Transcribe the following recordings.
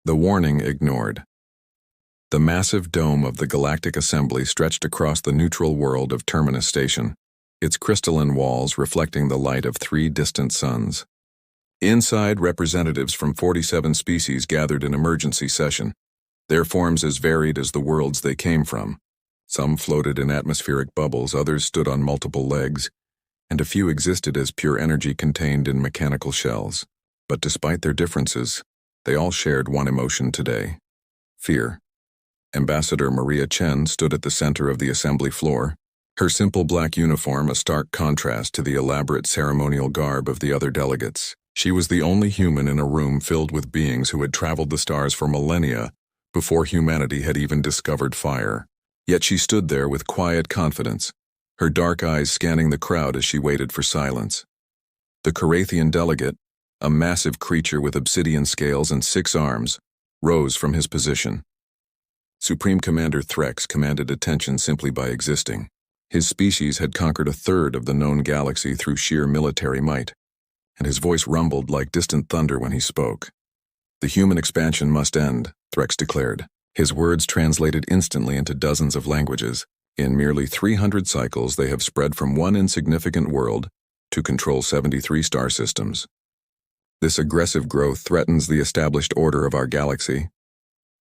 The warning ignored. The massive dome of the Galactic Assembly stretched across the neutral world of Terminus Station, its crystalline walls reflecting the light of 3 distant suns. Inside, representatives from 47 species gathered in emergency session, their forms as varied as the worlds they came from. Some floated in atmospheric bubbles, others stood on multiple legs, and a few existed as pure energy contained in mechanical shells. But despite their differences, they all shared one emotion today: fear. Ambassador Maria Chen stood at the center of the assembly floor, her simple black uniform a stark contrast to the elaborate ceremonial garb of the other delegates. She was the only human in a room filled with beings who had traveled the stars for millennia before humanity had even discovered fire. Yet she stood there with quiet confidence, her dark eyes scanning the crowd as she waited for silence. The Carathian delegate, a massive creature with obsidian scales and 6 arms, rose from his position. Supreme Commander Threx commanded attention simply by existing. His species had conquered 1/3 of the known galaxy through sheer military might, and his voice rumbled like distant thunder when he spoke. "The human expansion must end," Threx declared. His words translated instantly into dozens of languages. In merely 300 cycles, they have spread from one insignificant world to control 73 star systems. This aggressive growth threatens the established order of our galaxy.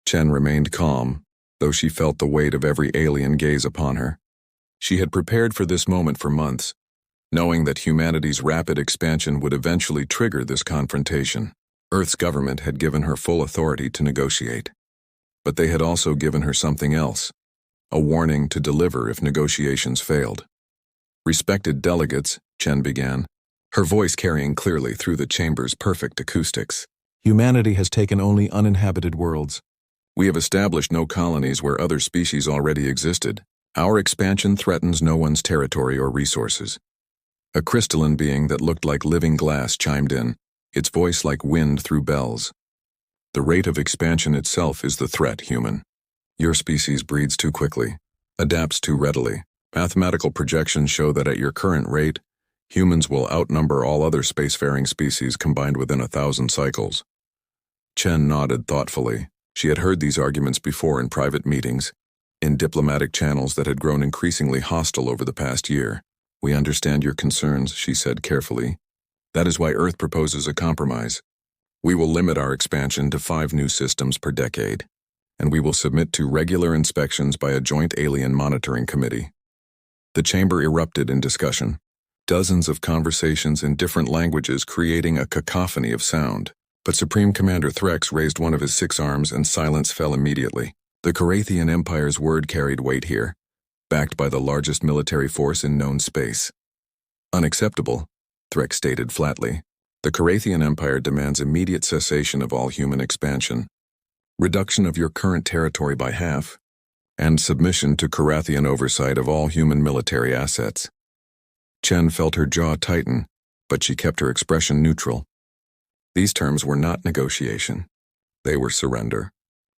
Chen remained calm, though she felt the weight of every alien gaze upon her. She had prepared for this moment for months, knowing that humanity's rapid expansion would eventually trigger this confrontation. Earth's government had given her full authority to negotiate. But they had also given her something else: a warning to deliver if negotiations failed. "Respected delegates," Chen began, her voice carrying clearly through the chamber's perfect acoustics. "Humanity has taken only uninhabited worlds. We have established no colonies where other species already existed. Our expansion threatens no one's territory or resources." A crystalline being that looked like living glass chimed in, its voice like wind through bells. "The rate of expansion itself is the threat, human. Your species breeds too quickly, adapts too readily. Mathematical projections show that at your current rate, humans will outnumber all other spacefaring species combined within 1,000 cycles." Chen nodded thoughtfully. She had heard these arguments before in private meetings, in diplomatic channels that had grown increasingly hostile over the past year. "We understand your concerns," she said carefully. "That is why Earth proposes a compromise. We will limit our expansion to 5 new systems per decade, and we will submit to regular inspections by a joint alien monitoring committee." The chamber erupted in discussion, dozens of conversations in different languages creating a cacophony of sound. But Supreme Commander Threx raised one of his 6 arms and silence fell immediately. The Carathian Empire's word carried weight here, backed by the largest military force in known space. "Unacceptable," Threx stated flatly. "The Carathian Empire demands immediate cessation of all human expansion, reduction of your current territory by half, and submission to Carathian oversight of all human military assets." Chen felt her jaw tighten, but she kept her expression neutral. These terms were not negotiation. They were surrender.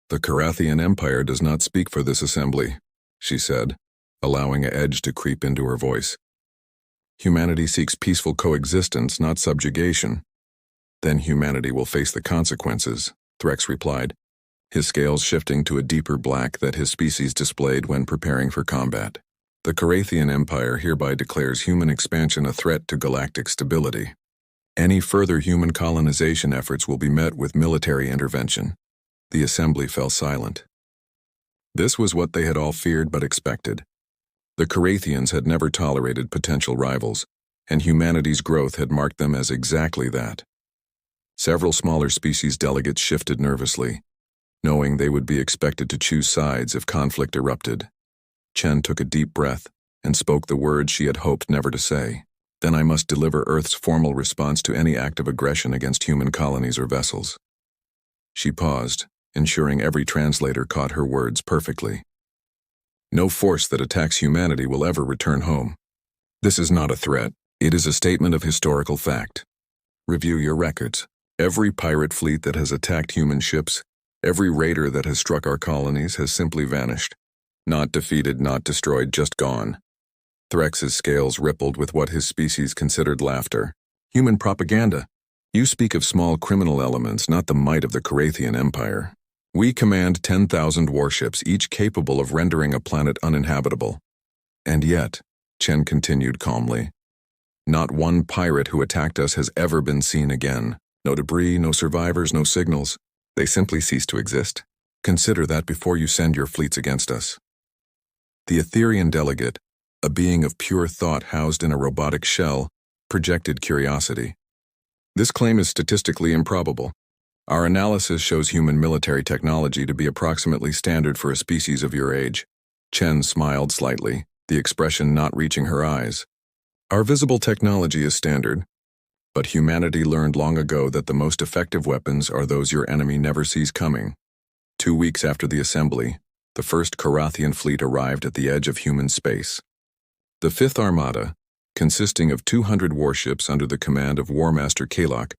"The Carathian Empire does not speak for this assembly," she said, allowing an edge to creep into her voice. "Humanity seeks peaceful coexistence, not subjugation." "Then humanity will face the consequences," Threx replied, his scales shifting to a deeper black that his species displayed when preparing for combat. "The Carathian Empire hereby declares human expansion a threat to galactic stability. Any further human colonization efforts will be met with military intervention." The assembly fell silent. This was what they had all feared but expected. The Carathians had never tolerated potential rivals, and humanity's growth had marked them as exactly that. Several smaller species delegates shifted nervously, knowing they would be expected to choose sides if conflict erupted. Chen took a deep breath and spoke the words she had hoped never to say. "Then I must deliver Earth's formal response to any act of aggression against human colonies or vessels." She paused, ensuring every translator caught her words perfectly. "No force that attacks humanity will ever return home. This is not a threat. It is a statement of historical fact. Review your records. Every pirate fleet that has attacked human ships, every raider that has struck our colonies has simply vanished. Not defeated, not destroyed, just gone." Threx's scales rippled with what his species considered laughter. "Human propaganda. You speak of small criminal elements, not the might of the Carathian Empire. We command 10,000 warships, each capable of rendering a planet uninhabitable. And yet, Chen continued calmly, not one pirate who attacked us has ever been seen again. No debris, no survivors, no signals. They simply cease to exist. Consider that before you send your fleets against us. The Etherian delegate, a being of pure thought housed in a robotic shell, projected curiosity. This claim is statistically improbable. Our analysis shows human military technology to be approximately standard for a species of your age. Chen smiled slightly, the expression not reaching her eyes. Our visible technology is standard, but humanity learned long ago that the most effective weapons are those your enemy never sees coming. 2 weeks after the assembly, the first Carathian fleet arrived at the edge of human space. The Fifth Armada, consisting of 200 warships under the command of War Master Kalok,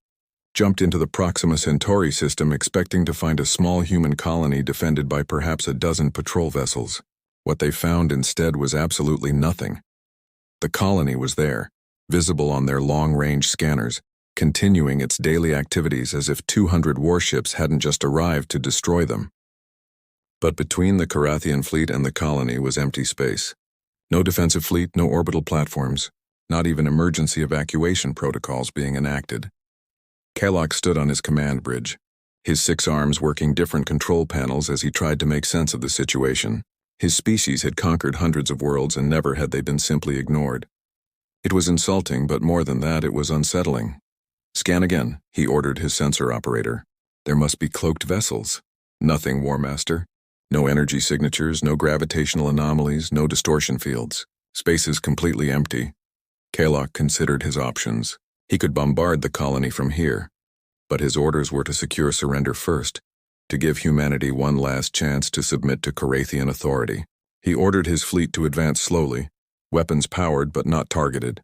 jumped into the Proxima Centauri system expecting to find a small human colony defended by perhaps a dozen patrol vessels. What they found instead was absolutely nothing. The colony was there, visible on their long-range scanners, continuing its daily activities as if 200 warships hadn't just arrived to destroy them. But between the Carathian fleet and the colony was empty space. No defensive fleet, no orbital platforms, not even emergency evacuation protocols being enacted. Kalok stood on his command bridge, his 6 arms working different control panels as he tried to make sense of the situation. His species had conquered hundreds of worlds and never had they been simply ignored. It was insulting, but more than that, it was unsettling. Scan again, he ordered his sensor operator. There must be cloaked vessels. Nothing, War Master. No energy signatures, no gravitational anomalies, no distortion fields. Space is completely empty. Kalok considered his options. He could bombard the colony from here, but his orders were to secure surrender first, to give humanity one last chance to submit to Carathian authority. He ordered his fleet to advance slowly, weapons powered but not targeted.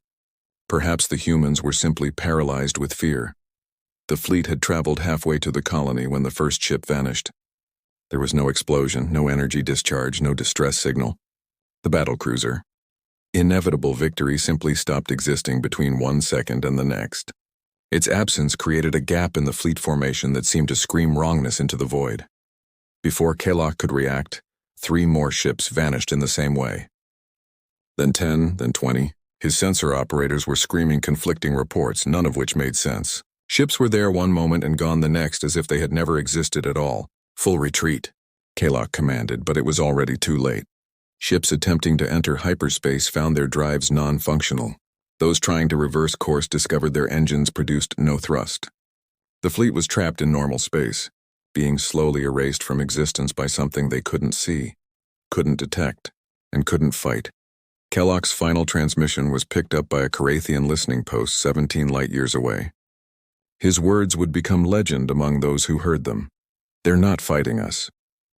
Perhaps the humans were simply paralyzed with fear. The fleet had traveled halfway to the colony when the first ship vanished. There was no explosion, no energy discharge, no distress signal. The battlecruiser. Inevitable victory simply stopped existing between 1 second and the next. Its absence created a gap in the fleet formation that seemed to scream wrongness into the void. Before Kalok could react, 3 more ships vanished in the same way. Then 10, then 20. His sensor operators were screaming conflicting reports, none of which made sense. Ships were there one moment and gone the next as if they had never existed at all. Full retreat, Kalok commanded, but it was already too late. Ships attempting to enter hyperspace found their drives non-functional. Those trying to reverse course discovered their engines produced no thrust. The fleet was trapped in normal space, being slowly erased from existence by something they couldn't see, couldn't detect, and couldn't fight. Kalok's final transmission was picked up by a Carathian listening post 17 light-years away. His words would become legend among those who heard them. They're not fighting us.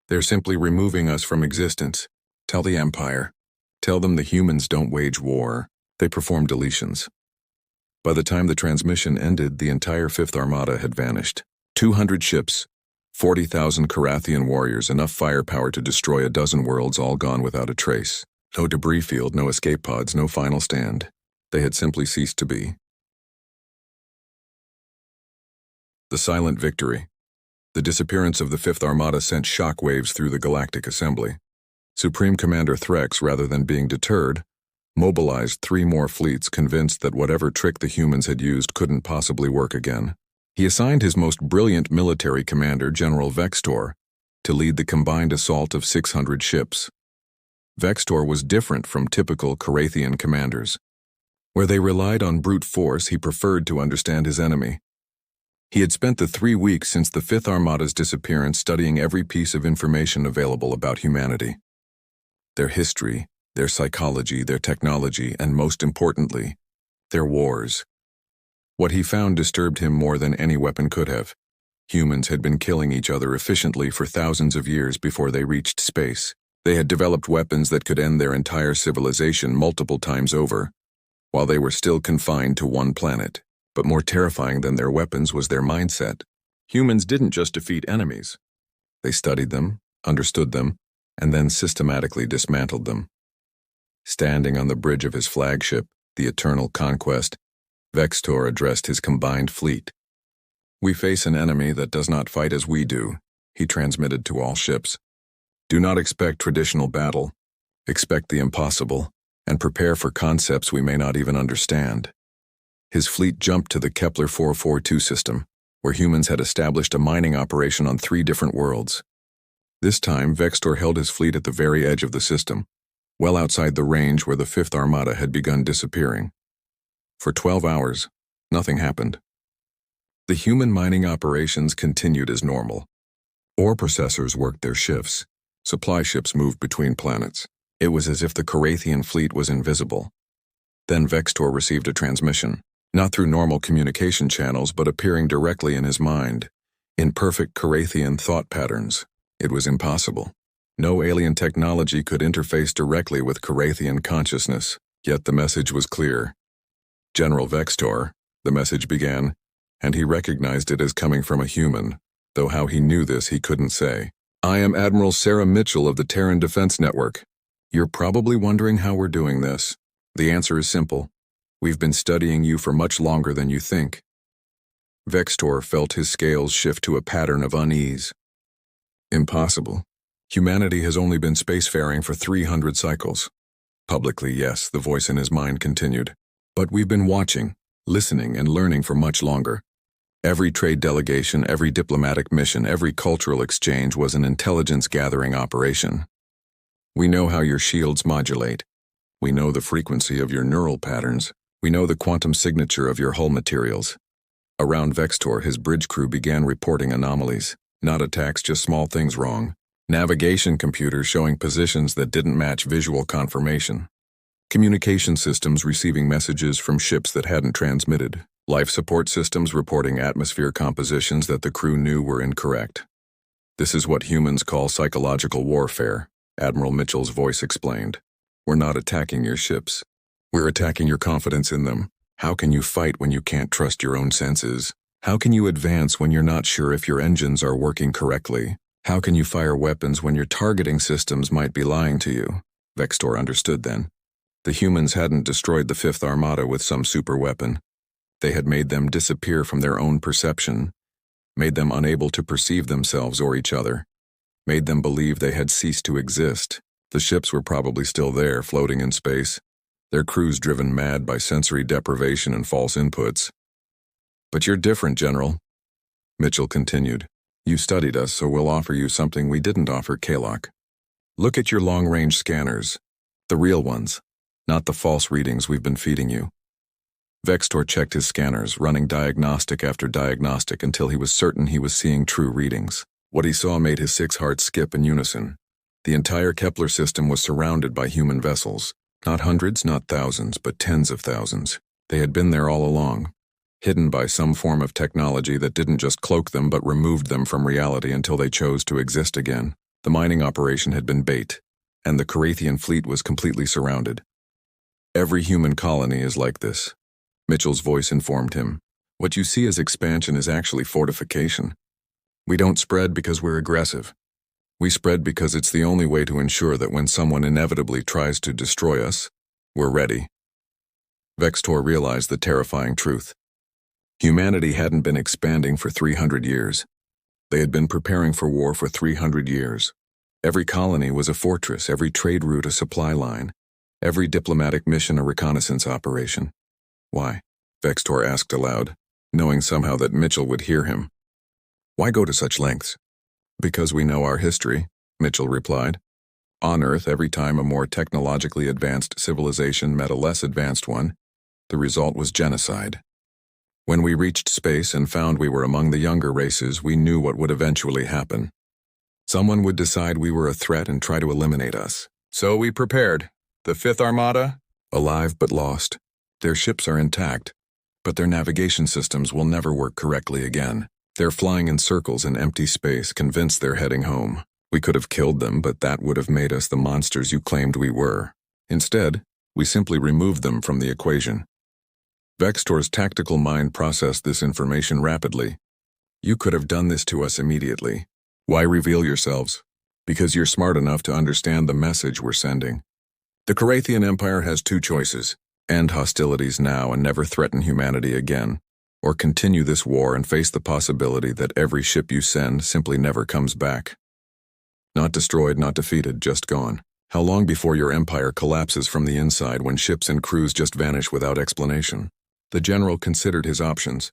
They're simply removing us from existence. Tell the Empire. Tell them the humans don't wage war. They perform deletions. By the time the transmission ended, the entire Fifth Armada had vanished. 200 ships, 40,000 Carathian warriors, enough firepower to destroy a dozen worlds, all gone without a trace. No debris field, no escape pods, no final stand. They had simply ceased to be. The silent victory. The disappearance of the Fifth Armada sent shockwaves through the Galactic Assembly. Supreme Commander Threx, rather than being deterred, mobilized 3 more fleets, convinced that whatever trick the humans had used couldn't possibly work again. He assigned his most brilliant military commander, General Vextor, to lead the combined assault of 600 ships. Vextor was different from typical Carathian commanders. Where they relied on brute force, he preferred to understand his enemy. He had spent the 3 weeks since the Fifth Armada's disappearance studying every piece of information available about humanity. Their history, their psychology, their technology, and most importantly, their wars. What he found disturbed him more than any weapon could have. Humans had been killing each other efficiently for thousands of years before they reached space. They had developed weapons that could end their entire civilization multiple times over, while they were still confined to one planet. But more terrifying than their weapons was their mindset. Humans didn't just defeat enemies. They studied them, understood them, and then systematically dismantled them. Standing on the bridge of his flagship, the Eternal Conquest, Vextor addressed his combined fleet. We face an enemy that does not fight as we do, he transmitted to all ships. Do not expect traditional battle. Expect the impossible, and prepare for concepts we may not even understand. His fleet jumped to the Kepler 442 system, where humans had established a mining operation on 3 different worlds. This time, Vextor held his fleet at the very edge of the system, well outside the range where the Fifth Armada had begun disappearing. For 12 hours, nothing happened. The human mining operations continued as normal. Ore processors worked their shifts. Supply ships moved between planets. It was as if the Carathian fleet was invisible. Then Vextor received a transmission, not through normal communication channels but appearing directly in his mind, in perfect Carathian thought patterns. It was impossible. No alien technology could interface directly with Carathian consciousness, yet the message was clear. General Vextor, the message began, and he recognized it as coming from a human, though how he knew this he couldn't say. I am Admiral Sarah Mitchell of the Terran Defense Network. You're probably wondering how we're doing this. The answer is simple. We've been studying you for much longer than you think. Vextor felt his scales shift to a pattern of unease. Impossible. Humanity has only been spacefaring for 300 cycles. Publicly, yes, the voice in his mind continued. But we've been watching, listening, and learning for much longer. Every trade delegation, every diplomatic mission, every cultural exchange was an intelligence-gathering operation. We know how your shields modulate. We know the frequency of your neural patterns. We know the quantum signature of your hull materials. Around Vextor, his bridge crew began reporting anomalies. Not attacks, just small things wrong. Navigation computers showing positions that didn't match visual confirmation. Communication systems receiving messages from ships that hadn't transmitted. Life support systems reporting atmosphere compositions that the crew knew were incorrect. This is what humans call psychological warfare, Admiral Mitchell's voice explained. We're not attacking your ships. We're attacking your confidence in them. How can you fight when you can't trust your own senses? How can you advance when you're not sure if your engines are working correctly? How can you fire weapons when your targeting systems might be lying to you? Vextor understood then. The humans hadn't destroyed the Fifth Armada with some super weapon. They had made them disappear from their own perception, made them unable to perceive themselves or each other, made them believe they had ceased to exist. The ships were probably still there, floating in space, their crews driven mad by sensory deprivation and false inputs. But you're different, General, Mitchell continued. You studied us, so we'll offer you something we didn't offer Kalok. Look at your long-range scanners, the real ones, not the false readings we've been feeding you. Vextor checked his scanners, running diagnostic after diagnostic until he was certain he was seeing true readings. What he saw made his 6 hearts skip in unison. The entire Kepler system was surrounded by human vessels. Not hundreds, not thousands, but tens of thousands. They had been there all along, hidden by some form of technology that didn't just cloak them but removed them from reality until they chose to exist again. The mining operation had been bait, and the Carathian fleet was completely surrounded. Every human colony is like this, Mitchell's voice informed him. What you see as expansion is actually fortification. We don't spread because we're aggressive. We spread because it's the only way to ensure that when someone inevitably tries to destroy us, we're ready. Vextor realized the terrifying truth. Humanity hadn't been expanding for 300 years. They had been preparing for war for 300 years. Every colony was a fortress, every trade route a supply line, every diplomatic mission a reconnaissance operation. Why? Vextor asked aloud, knowing somehow that Mitchell would hear him. Why go to such lengths? Because we know our history, Mitchell replied. On Earth, every time a more technologically advanced civilization met a less advanced one, the result was genocide. When we reached space and found we were among the younger races, we knew what would eventually happen. Someone would decide we were a threat and try to eliminate us. So we prepared. The Fifth Armada? Alive but lost. Their ships are intact, but their navigation systems will never work correctly again. They're flying in circles in empty space, convinced they're heading home. We could have killed them, but that would have made us the monsters you claimed we were. Instead, we simply removed them from the equation. Vextor's tactical mind processed this information rapidly. You could have done this to us immediately. Why reveal yourselves? Because you're smart enough to understand the message we're sending. The Carathian Empire has 2 choices. End hostilities now and never threaten humanity again. or continue this war and face the possibility that every ship you send simply never comes back. Not destroyed, not defeated, just gone. How long before your empire collapses from the inside when ships and crews just vanish without explanation? The general considered his options.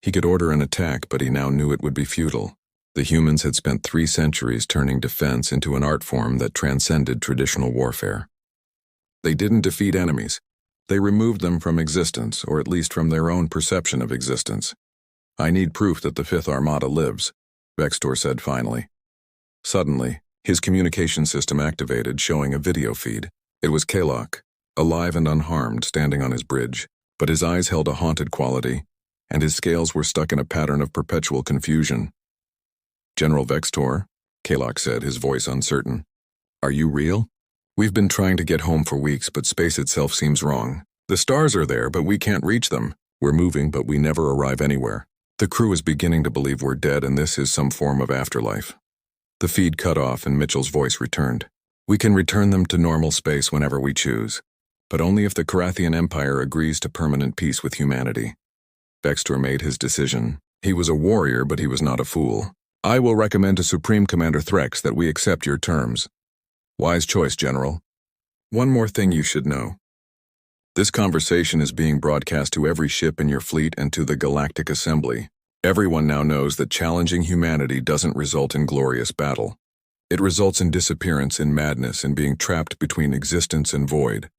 He could order an attack, but he now knew it would be futile. The humans had spent 3 centuries turning defense into an art form that transcended traditional warfare. They didn't defeat enemies. They removed them from existence, or at least from their own perception of existence. "I need proof that the Fifth Armada lives," Vextor said finally. Suddenly, his communication system activated, showing a video feed. It was Kalok, alive and unharmed, standing on his bridge, but his eyes held a haunted quality, and his scales were stuck in a pattern of perpetual confusion. "General Vextor," Kalok said, his voice uncertain. "Are you real? We've been trying to get home for weeks, but space itself seems wrong. The stars are there, but we can't reach them. We're moving, but we never arrive anywhere. The crew is beginning to believe we're dead, and this is some form of afterlife." The feed cut off, and Mitchell's voice returned. "We can return them to normal space whenever we choose, but only if the Carathian Empire agrees to permanent peace with humanity." Vextor made his decision. He was a warrior, but he was not a fool. "I will recommend to Supreme Commander Threx that we accept your terms." "Wise choice, General. One more thing you should know. This conversation is being broadcast to every ship in your fleet and to the Galactic Assembly. Everyone now knows that challenging humanity doesn't result in glorious battle. It results in disappearance, in madness, in being trapped between existence and void.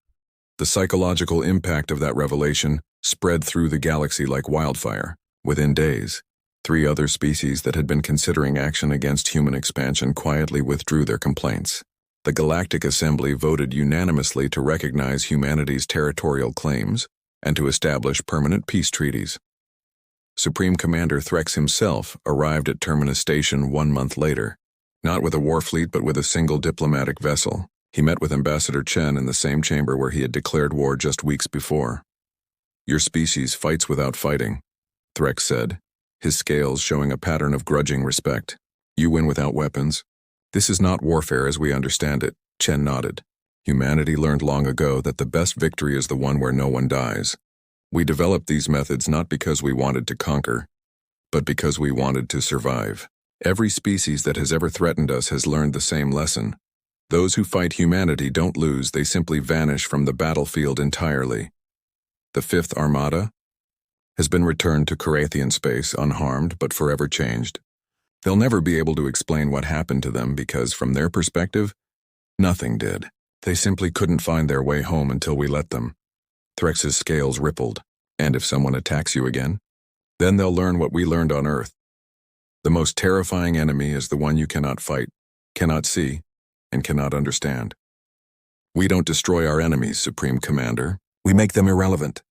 The psychological impact of that revelation spread through the galaxy like wildfire. Within days, 3 other species that had been considering action against human expansion quietly withdrew their complaints. The Galactic Assembly voted unanimously to recognize humanity's territorial claims and to establish permanent peace treaties. Supreme Commander Threx himself arrived at Terminus Station 1 month later, not with a war fleet but with a single diplomatic vessel. He met with Ambassador Chen in the same chamber where he had declared war just weeks before. "Your species fights without fighting," Threx said, his scales showing a pattern of grudging respect. "You win without weapons. This is not warfare as we understand it." Chen nodded. "Humanity learned long ago that the best victory is the one where no one dies. We developed these methods not because we wanted to conquer, but because we wanted to survive. Every species that has ever threatened us has learned the same lesson. Those who fight humanity don't lose, they simply vanish from the battlefield entirely. The Fifth Armada has been returned to Carathian space unharmed but forever changed. They'll never be able to explain what happened to them because, from their perspective, nothing did. They simply couldn't find their way home until we let them." Threx's scales rippled. "And if someone attacks you again? Then they'll learn what we learned on Earth. The most terrifying enemy is the one you cannot fight, cannot see, and cannot understand. We don't destroy our enemies, Supreme Commander. We make them irrelevant."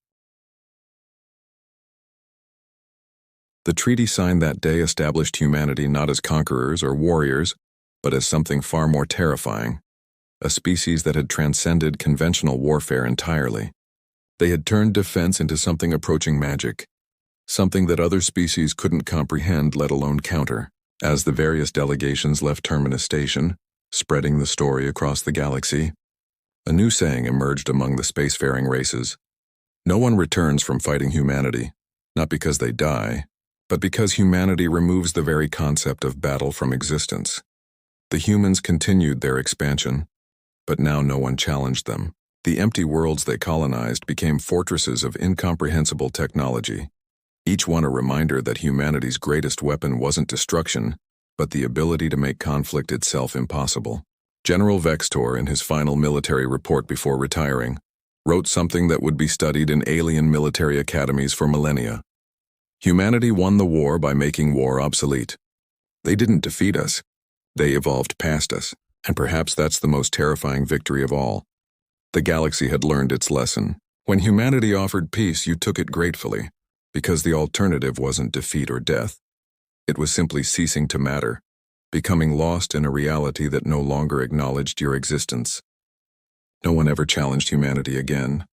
The treaty signed that day established humanity not as conquerors or warriors, but as something far more terrifying, a species that had transcended conventional warfare entirely. They had turned defense into something approaching magic, something that other species couldn't comprehend, let alone counter. As the various delegations left Terminus Station, spreading the story across the galaxy, a new saying emerged among the spacefaring races. No one returns from fighting humanity, not because they die, but because humanity removes the very concept of battle from existence. The humans continued their expansion, but now no one challenged them. The empty worlds they colonized became fortresses of incomprehensible technology, each one a reminder that humanity's greatest weapon wasn't destruction, but the ability to make conflict itself impossible. General Vextor, in his final military report before retiring, wrote something that would be studied in alien military academies for millennia. "Humanity won the war by making war obsolete. They didn't defeat us. They evolved past us, and perhaps that's the most terrifying victory of all. The galaxy had learned its lesson. When humanity offered peace, you took it gratefully, because the alternative wasn't defeat or death. It was simply ceasing to matter, becoming lost in a reality that no longer acknowledged your existence. No one ever challenged humanity again,